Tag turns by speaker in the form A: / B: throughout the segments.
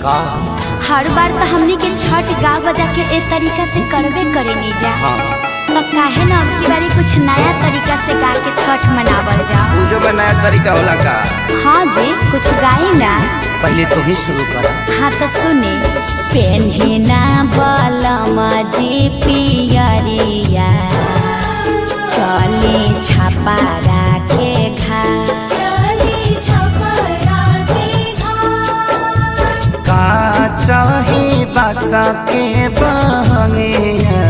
A: का
B: हर बार तो हमनी के छठ गा बजा के ए तरीका से करबे करे नहीं जा।
A: हाँ।
B: तो काहे ना अब की बारी कुछ नया तरीका से गा के छठ मनावल जाओ।
A: पूजो का नया तरीका होला का?
B: हाँ जी, कुछ गाई ना।
A: पहले तो ही शुरू कर।
B: हाँ तो सुने। पेन्हिना बलमा जी पियरिया, चली छपारा के घाट,
A: का चाही बासा के बहंगिया,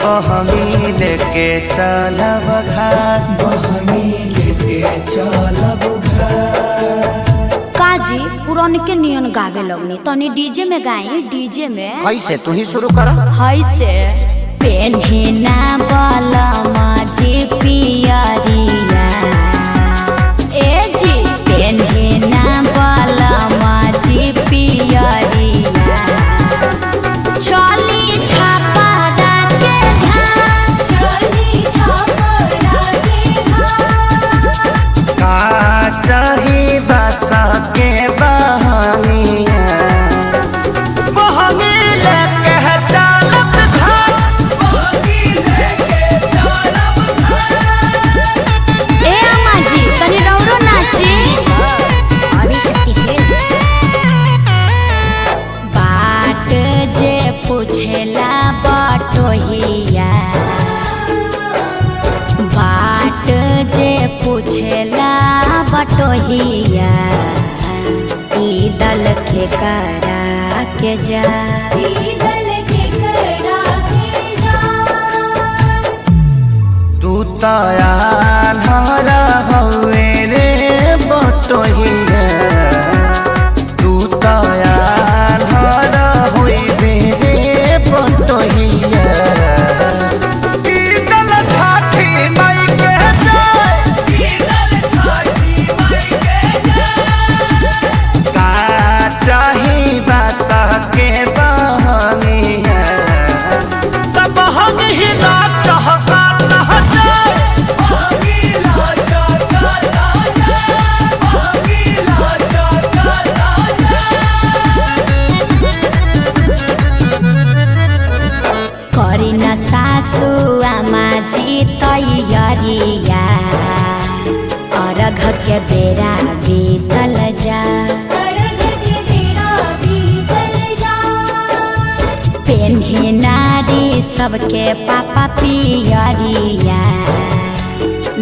A: बहंगी लेके चलब घाट, बहंगी लेके चलब घाट।
B: काजी पुरान के नियन गावे लगनी, तनी डीजे में गाई। डीजे में
A: कैसे? तू ही शुरू कर।
B: हाय से पेन्हिना बलमा जी पियरिया, ए जी पेन्हिना बलमा जी पियरिया, चली छपारा के घाट, चली छपारा के घाट।
A: का चाही बासा के बहंगिया, बहंगी लेके चलब घाट, बहंगी लेके चलब घाट।
B: ए अम्मा जी तनी रौरो नाची। अभी शक्ति है। बाट जे पूछेला बटोहिया, बाट जे पूछेला बटोहिया, ई दल के करा के जा, ई दल के करा के जा।
A: तू तया धरा हवे रे बटोहिया, तू तया धरा होइबे रे बटोहिया। ई दल छठी माई के जाय, ई दल छठी माई के जाय। का चाही बासा के बहंगिया, तब बहंगी ना चहका ना जाए, बहंगी ना चहका ना जाए, बहंगी ना चहका ना जाए।
B: करी न सासु आमा जी तैयारिया, अर्घ के बेरा बीतल जा, पेन्ही नारी सबके पापा पियरिया,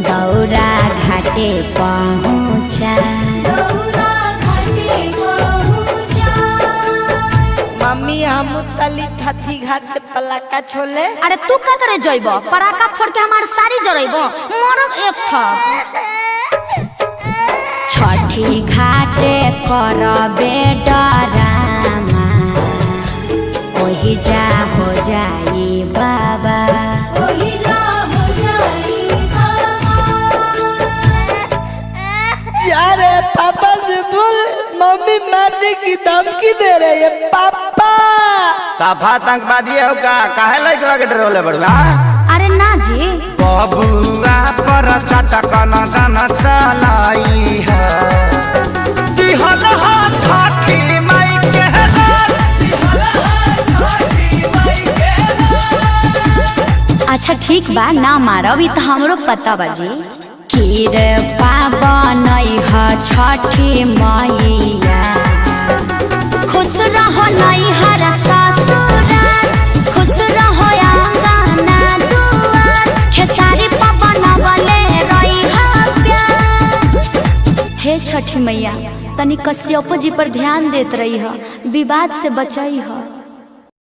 B: दौरा घाटे पहुँचा,
C: मम्मी हम तली थथी घाट पलाका छोले।
B: अरे तू का करे जइबो? पराका फोड़ के हमार सारी जरइबो, मरब एक था। छठी घाटे करबे डरामा, ओही जा हो जाई बाबा, ओही जा हो जाई बाबा।
C: यार पापा से बोल, मम्मी मारने की धमकी दे रही है। पापा
A: साफा आतंकवादी हो का? काहे लइकवा के डरोले बड़वा?
B: अरे ना जी,
A: बबुआ पर चटक न जन चलाई है, दिहल हा छठी माई के रात, दिहल हा छठी माई के रात।
B: अच्छा ठीक बा, ना मारब, ई तो हमरो पता बाजी। खीर पावन ह छठी मैया, खुश रहो नैहर ससुराल, खुश रहो आंगना दुआर, खेसारी पवन वाले रही प्यार। हे छठी मैया, तनी कश्यप जी पर ध्यान देत रही ह, विवाद से बचाई ह।